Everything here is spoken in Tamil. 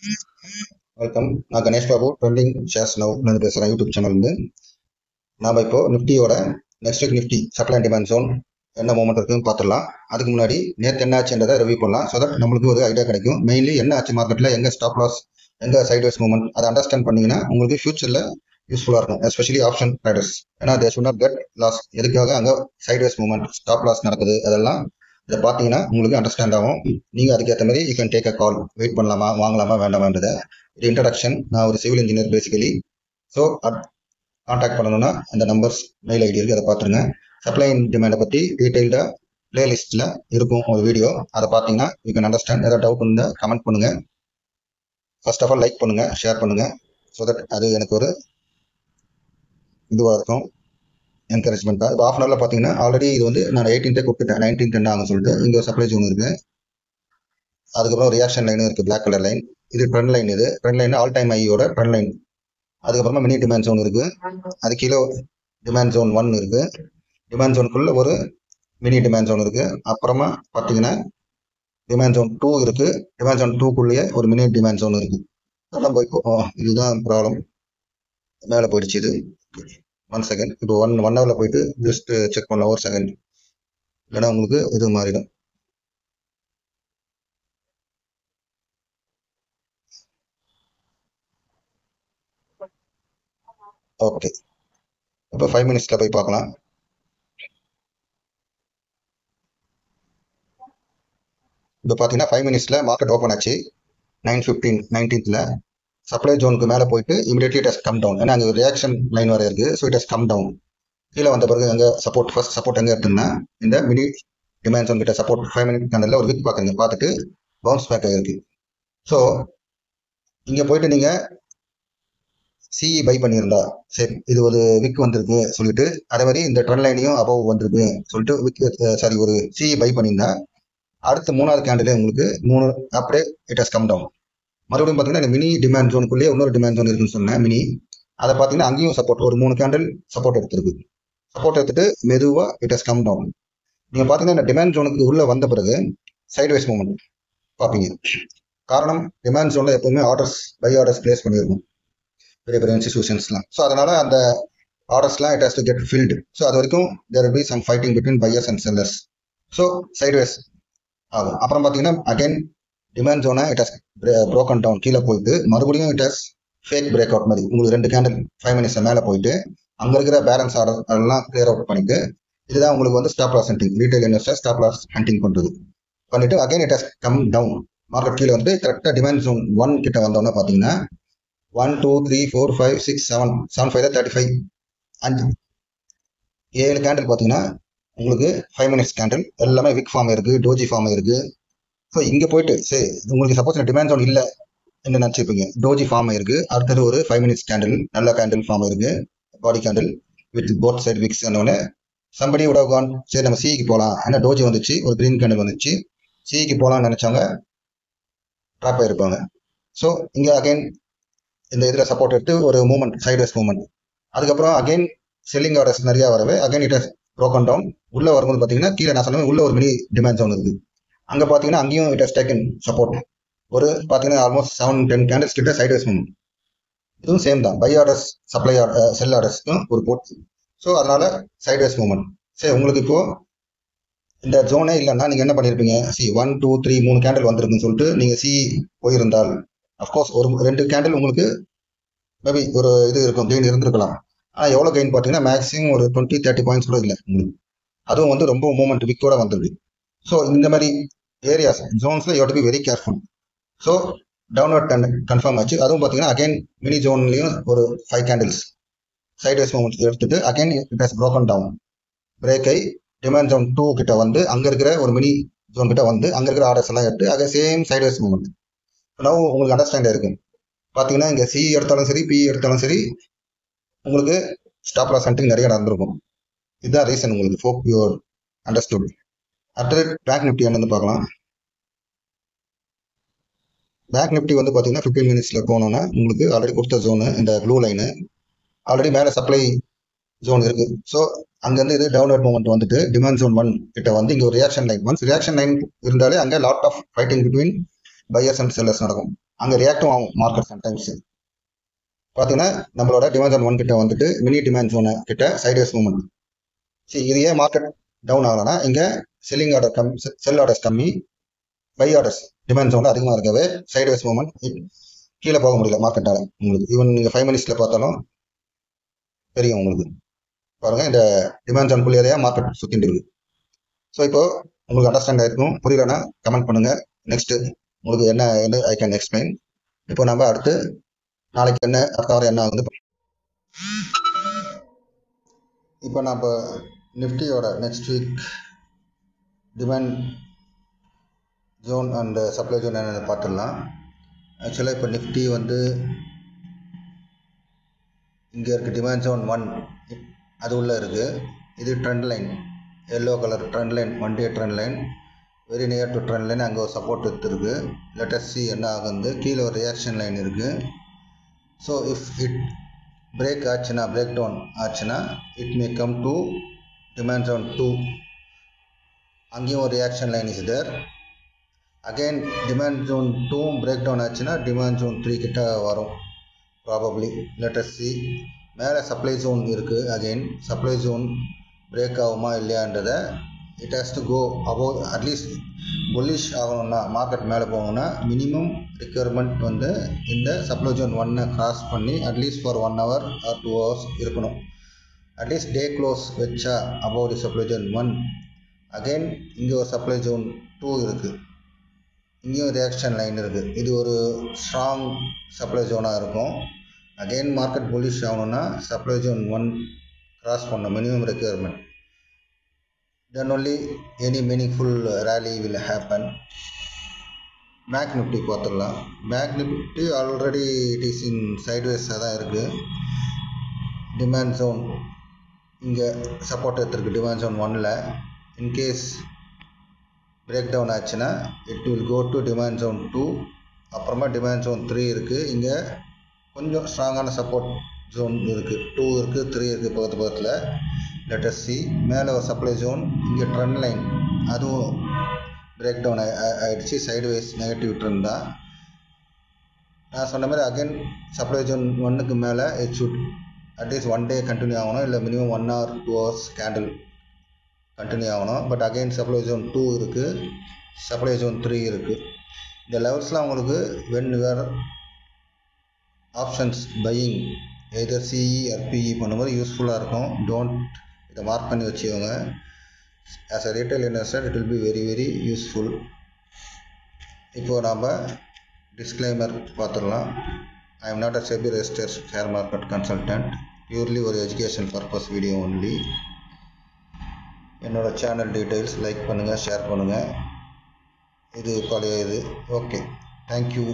வெல்கம். நான் Ganesh Babu, trending shares now பேசுகிறேன் யூடியூப் சேனல்லேருந்து. நாம் இப்போ நிஃப்டியோட next week Nifty supply and demand zone என்ன மூமெண்ட் இருக்குன்னு பார்த்துடலாம். அதுக்கு முன்னாடி நேற்று என்ன ஆச்சுன்றதை ரிவ்யூ பண்ணலாம். ஸோ தட் நம்மளுக்கு ஒரு ஐடியா கிடைக்கும். மெயின்லி என்ன ஆச்சு மார்க்கெட்டில், எங்கே ஸ்டாப் லாஸ், எங்கே சைட்வேஸ் மூவ்மெண்ட், அதை அண்டர்ஸ்டாண்ட் பண்ணிங்கன்னா உங்களுக்கு ஃபியூச்சரில் யூஸ்ஃபுல்லாக இருக்கும். Especially option traders. ஏன்னா they should not get loss. எதுக்காக அங்கே சைட்வேஸ் மூவ்மெண்ட், ஸ்டாப் லாஸ் நடக்குது, அதெல்லாம் இதை பார்த்தீங்கன்னா உங்களுக்கு அண்டர்ஸ்டாண்ட் ஆகும். நீங்கள் அதுக்கேற்ற மாதிரி you can take a call. Wait பண்ணலாமா, வாங்கலாமா, வேண்டாமான்றதை. இது இன்ட்ரடக்ஷன். நான் ஒரு civil engineer basically. So contact பண்ணணும்னா அந்த நம்பர்ஸ், மெயில் ஐடி இருக்குது, அதை பார்த்துருங்க. சப்ளை அண்ட் டிமாண்டை பற்றி டீட்டெயில்டாக பிளேலிஸ்ட்டில் இருக்கும் ஒரு வீடியோ. அதை பார்த்தீங்கன்னா யூ கேன் அண்டர்ஸ்டாண்ட். ஏதாவது டவுட் இருந்தால் கமெண்ட் பண்ணுங்கள். ஃபர்ஸ்ட் ஆஃப் ஆல் லைக் பண்ணுங்கள், ஷேர் பண்ணுங்கள். ஸோ தட் அது எனக்கு ஒரு இதுவாக இருக்கும், என்கரேஜ்மெண்ட்டாக. இப்போ ஆஃப் அன் ஹவரில் பார்த்தீங்கன்னா ஆல்ரெடி இது வந்து நான் 18 கொடுத்துட்டேன். 19 என்ன ஆகும் சொல்லிட்டு இங்கே ஒரு சப்ளை ஜோன் இருக்குது. அதுக்கப்புறம் ரியாக்ஷன் லைனும் இருக்குது, பிளாக் கலர் லைன். இது ட்ரெண்ட் லைன். இது ட்ரெண்ட் லைன் ஆல் டைம் ஐயோட ட்ரெண்ட் லைன். அதுக்கப்புறமா மினி டிமாண்ட் ஜோன் இருக்குது. அது கீழே டிமாண்ட் ஜோன் 1 இருக்குது. டிமாண்ட் ஜோனுக்குள்ள ஒரு மினி டிமாண்ட் ஜோன் இருக்குது. அப்புறமா பார்த்தீங்கன்னா டிமாண்ட் ஜோன் 2 இருக்குது. டிமாண்ட் ஜோன் 2க்குள்ளேயே ஒரு மினி டிமாண்ட் ஜோன் இருக்குது. அதெல்லாம் போய் இதுதான் ப்ராப்ளம். மேலே போயிடுச்சு இது. 1 செகண்ட். இப்போ ஒன் ஹவரில் போயிட்டு ஜஸ்ட் செக் பண்ணலாம் ஒரு செகண்ட், இல்லைன்னா உங்களுக்கு இது மாறிடும். ஓகே, இப்போ 5 மினிட்ஸில் போய் பார்க்கலாம். இப்போ பார்த்தீங்கன்னா 5 மினிட்ஸில் மார்க்கெட் ஓப்பன் ஆச்சு. 9:15 19th சப்ளை ஜோனுக்கு மேலே போயிட்டு immediately it has come down. ஏன்னா அங்கே ரியாக்ஷன் லைன் வர இருக்குது. So it has come down. கீழே வந்த பிறகு எங்கே சப்போர்ட், ஃபர்ஸ்ட் சப்போர்ட் எங்கே எடுத்துன்னா இந்த மினி டிமாண்ட் ஜோன் கிட்ட சப்போர்ட் 5 மினிட் கேண்டலில் ஒரு விக் பார்க்குறீங்க. பார்த்துட்டு பவுன்ஸ் பேக் ஆகிருக்கு. ஸோ இங்கே போயிட்டு நீங்கள் சிஇ பை பண்ணியிருந்தா சரி, இது ஒரு விக் வந்திருக்கு சொல்லிட்டு, அதே மாதிரி இந்த ட்ரெண்ட் லைனையும் அபவ் வந்திருக்கு சொல்லிட்டு விக் சாரி ஒரு சிஇ பை பண்ணியிருந்தா அடுத்த 3வது கேண்டிலே உங்களுக்கு 3 அப்படியே இட் ஹஸ் கம் டவுன். மறுபடியும் பார்த்தீங்கன்னா இந்த மினி டிமாண்ட் ஜோனுக்குள்ளேயே இன்னொரு டிமாண்ட் ஜோன் இருக்குன்னு சொன்னேன் மினி. அதை பார்த்தீங்கன்னா அங்கேயும் சப்போர்ட் ஒரு 3 கேண்டில் சப்போர்ட் எடுத்துருக்கு. சப்போர்ட் எடுத்துட்டு மெதுவாக இட் ஹஸ் கம் டவுன். நீங்கள் பார்த்தீங்கன்னா இந்த டிமாண்ட் ஜோனுக்கு உள்ளே வந்த பிறகு சைட்வைஸ் மூவ்மெண்ட் பார்ப்பீங்க. காரணம், டிமாண்ட் ஜோனில் எப்பவுமே ஆர்டர்ஸ், பை ஆர்டர்ஸ் பிளேஸ் பண்ணியிருக்கும் பெரிய பெரிய இன்ஸ்டிடியூஷன்ஸ்லாம். ஸோ அதனால அந்த ஆர்டர்ஸ்லாம் it has to get filled. So அது வரைக்கும் there will be some fighting between buyers and sellers. So sideways ஆகும். அப்புறம் பார்த்தீங்கன்னா அகைன் டிமாண்ட் ஜோனை இட் ஹஸ் ப்ரோக்கன் டவுன், கீழே போயிட்டு மறுபடியும் it has fake break out மாதிரி உங்களுக்கு 2 கேண்டில் 5 மினிட்ஸ் மேலே போயிட்டு அங்கே இருக்கிற பேலன்ஸ் ஆர்டர் அதெல்லாம் கிளியர் அவுட் பண்ணிட்டு, இதுதான் உங்களுக்கு வந்து stop loss hunting, retail investor stop loss hunting பண்ணுறது பண்ணிட்டு again it has come down. Market கீழே வந்து கரெக்டாக டிமாண்ட் ஜோன் 1 கிட்ட வந்தோன்னா பார்த்தீங்கன்னா 1 2 3 4 5 6 7 7 5 35 5 7 கேண்டில் பார்த்தீங்கன்னா உங்களுக்கு 5 மினிட்ஸ் கேண்டில் எல்லாமே விக் ஃபார்ம் இருக்குது, டோஜி ஃபார்ம் இருக்குது. ஸோ இங்கே போயிட்டு சரி, உங்களுக்கு சப்போஸ் டிமாண்ட் ஜோன் இல்லை என்ன நினச்சிருப்பீங்க, டோஜி ஃபார்ம் ஆயிருக்கு. அடுத்தது ஒரு 5 மினிட்ஸ் கேண்டில் நல்ல கேண்டில் ஃபார்ம் ஆயிருக்கு, body candle with both side wicks. என்னோடனே சம்படி விட கான், சரி நம்ம சிக்கு போகலாம். ஏன்னா டோஜி வந்துச்சு, ஒரு கிரீன் கேண்டில் வந்துச்சு, சிக்கு போகலான்னு நினச்சவங்க ட்ராப் ஆகிருப்பாங்க. ஸோ இங்கே அகைன் இந்த இதில் சப்போர்ட் எடுத்து ஒரு மூவ்மெண்ட், சைட்வேஸ் மூவ்மெண்ட். அதுக்கப்புறம் அகைன் செல்லிங் ஆர்டர்ஸ் நிறையா வரவே again it has broken down. உள்ளே வரும்போது பார்த்தீங்கன்னா கீழே நான் சொன்னேன் உள்ள ஒரு மினி டிமாண்ட் ஜோன் இருக்குது. அங்கே பார்த்தீங்கன்னா அங்கேயும் இட் ஹஸ் டேக்கன் சப்போர்ட். ஒரு பார்த்தீங்கன்னா ஆல்மோஸ்ட் 7-10 கேண்டில்ஸ் கிட்ட சைட்வேஸ் மூவ்மெண்ட். இதுவும் சேம் தான், பை ஆர்டர்ஸ் சப்ளை செல் ஆர்டர்ஸ்க்கும் ஒரு போட். ஸோ அதனால சைட்வேஸ் மூவ்மெண்ட். சரி, உங்களுக்கு இப்போ இந்த ஜோனே இல்லைன்னா நீங்கள் என்ன பண்ணியிருப்பீங்க, 1 2 3 3 கேண்டில் வந்திருக்குன்னு சொல்லிட்டு நீங்கள் போயிருந்தால் அஃப்கோர்ஸ் ஒரு 2 கேண்டில் உங்களுக்கு மேபி ஒரு இது இருக்கும், கெயின் இருந்திருக்கலாம். ஆனால் எவ்வளோ கெயின் பார்த்தீங்கன்னா மேக்ஸிமம் ஒரு 20-30 பாயிண்ட்ஸ் கூட இல்லை உங்களுக்கு. அதுவும் வந்து ரொம்ப மூவ்மெண்ட் விக்கோட வந்துருக்கு. ஸோ இந்த மாதிரி ஏரியாஸ் ஜோன்ஸில் you to be very careful. So downward trend confirm ஆச்சு. அதுவும் பார்த்தீங்கன்னா அகைன் மினி ஜோன்லையும் ஒரு 5 கேண்டில்ஸ் சைட்வேஸ் மூவ்மெண்ட் எடுத்துட்டு again it has broken down. Break ஆகி டிமாண்ட் ஜோன் 2 கிட்ட வந்து அங்கே இருக்கிற ஒரு மினி ஜோன் கிட்ட வந்து அங்கே இருக்கிற ஆர்டர்ஸ் எல்லாம் எடுத்து அதே சேம் சைட்வேஸ் மூவ்மெண்ட். நான் உங்களுக்கு அண்டர்ஸ்டாண்ட் இருக்கும். பார்த்தீங்கன்னா இங்கே சி எடுத்தாலும் சரி, பி எடுத்தாலும் சரி, உங்களுக்கு ஸ்டாப் லாஸ் ஹண்டிங் நிறைய நடந்திருக்கும். இதுதான் ரீசன் உங்களுக்கு. Hope you understood. அடுத்தது பேங்க் நிஃப்டி என்னன்னு பார்க்கலாம். பேங்க் நிஃப்டி வந்து பார்த்தீங்கன்னா 15 மினிட்ஸில் போனோன்னா உங்களுக்கு ஆல்ரெடி கொடுத்த ஜோனு இந்த ப்ளூ லைனு ஆல்ரெடி மேலே சப்ளை ஜோன் இருக்குது. ஸோ அங்கேருந்து இது டவுன்வர்ட் மூவ்மெண்ட் வந்துட்டு டிமாண்ட் ஜோன் 1 கிட்ட வந்து இங்கே ஒரு reaction line. Once reaction line இருந்தாலே அங்கே lot of fighting between buyers and sellers நடக்கும். அங்கே ரியாக்டும் ஆகும் மார்க்கெட் சம்டைம்ஸ். பார்த்தீங்கன்னா நம்மளோட டிமாண்ட் ஜோன் 1 கிட்ட வந்துட்டு மினி டிமாண்ட் ஜோன் கிட்ட சைட்வேஸ் மூவ்மெண்ட். சரி, இது ஏன் மார்க்கெட் டவுன் ஆகலன்னா இங்கே செல்லிங் ஆர்டர் கம்மி, செல் ஆர்டர்ஸ் கம்மி, பை ஆர்டர்ஸ் டிமாண்ட் ஜோன் அதிகமாக இருக்கவே சைட்வேஸ் மூவ்மெண்ட் கீழே போக முடியல மார்க்கெட்டால். உங்களுக்கு ஈவன் நீங்கள் 5 மினிட்ஸில் பார்த்தாலும் தெரியும் உங்களுக்கு. பாருங்கள், இந்த டிமாண்ட் ஜோன் குள்ளேயே மார்க்கெட் சுற்றிட்டு இருக்கு. ஸோ இப்போ உங்களுக்கு அண்டர்ஸ்டாண்ட் ஆயிருக்கும். புரியலன்னா கமெண்ட் பண்ணுங்கள். நெக்ஸ்ட்டு உங்களுக்கு என்ன ஐ கேன் எக்ஸ்பிளைன். இப்போ நம்ம அடுத்து நாளைக்கு என்ன, அடுத்த வாரம் என்ன ஆகுது. இப்போ நம்ம நிஃப்டியோட next week demand zone and supply zone என்னென்னு பார்த்துடலாம். ஆக்சுவலாக இப்போ நிஃப்டி வந்து இங்கே இருக்குது டிமாண்ட் ஜோன் 1 அது உள்ளே இருக்குது. இது trend line, yellow colour trend line, 1 day trend line, very near to trend line. அங்கே ஒரு சப்போர்ட் எடுத்துருக்கு. லெட்டஸ் சி என்ன ஆகுது. கீழே ஒரு ரியாக்ஷன் லைன் இருக்குது. ஸோ இஃப் இட் பிரேக் ஆச்சுன்னா, பிரேக் டவுன் ஆச்சுன்னா it may come to demand zone 2. அங்கேயும் ஒரு reaction line is there. Again demand zone 2 break down ஆச்சுன்னா டிமாண்ட் ஜோன் 3 கிட்ட வரும் ப்ராபப்ளி. Let's see. மேலே சப்ளை ஜோன் இருக்குது. அகெயின் சப்ளை ஜோன் பிரேக் ஆகுமா இல்லையான்றதை it has to go above. At least bullish ஆகணும்னா, மார்க்கெட் மேலே போகணும்னா மினிமம் ரிக்யர்மெண்ட் வந்து இந்த சப்ளை ஜோன் 1 கிராஸ் பண்ணி at least for 1 hour or 2 hours இருக்கணும். அட்லீஸ்ட் டே க்ளோஸ் வச்சா above the supply zone 1. Again இங்கே ஒரு சப்ளை ஜோன் 2 இருக்குது. இங்கேயும் ரியாக்ஷன் லைன் இருக்குது. இது ஒரு ஸ்ட்ராங் சப்ளை ஜோனாக இருக்கும். அகெயின் மார்க்கெட் புல்லிஷ் ஆகணும்னா சப்ளை ஜோன் 1 கிராஸ் பண்ணணும், minimum requirement. then only any meaningful rally will happen. Bank Nifty பார்த்துடலாம். Bank Nifty already it is in சைட்வேஸாக தான் இருக்குது. டிமாண்ட் ஜோன் இங்கே சப்போர்ட் எடுத்துருக்கு டிமாண்ட் ஜோன் 1ல். இன்கேஸ் பிரேக் டவுன் ஆச்சுன்னா it will go to demand zone 2. அப்புறமா டிமாண்ட் ஜோன் 3 இருக்குது. இங்கே கொஞ்சம் ஸ்ட்ராங்கான சப்போர்ட் ஜோன் இருக்குது. 2 இருக்குது, 3 இருக்குது பக்கத்தில். Let's see. மேலே ஒரு சப்ளை ஜோன், இங்கே ட்ரெண்ட் லைன், அதுவும் பிரேக் டவுன் ஆகிடுச்சு. சைடுவேஸ் நெகட்டிவ் ட்ரெண்ட் தான். நான் சொன்ன மாதிரி அகைன் சப்ளை ஜோன் 1க்கு மேலே இட் ஷுட் அட்லீஸ்ட் 1 day கண்டினியூ ஆகணும், இல்லை minimum 1 hour 2 hours candle continue ஆகணும். பட் அகைன் சப்ளை ஜோன் 2 இருக்குது, சப்ளை ஜோன் 3 இருக்குது. இந்த லெவல்ஸ்லாம் உங்களுக்கு when your options buying either CE or PE பண்ணும்போது யூஸ்ஃபுல்லாக இருக்கும். டோன்ட் இதை மார்க் பண்ணி வச்சுக்கோங்க. As a retail investor it will be very very useful. இப்போது நாம் டிஸ்க்ளைமர் பார்த்துடலாம். I am not a SEBI registered share market consultant, purely ஒரு எஜுகேஷன் பர்பஸ் வீடியோ ஒன்லி. என்னோடய சேனல் டீட்டெயில்ஸ் லைக் பண்ணுங்கள், ஷேர் பண்ணுங்கள். இது பழைய இது. Okay, thank you.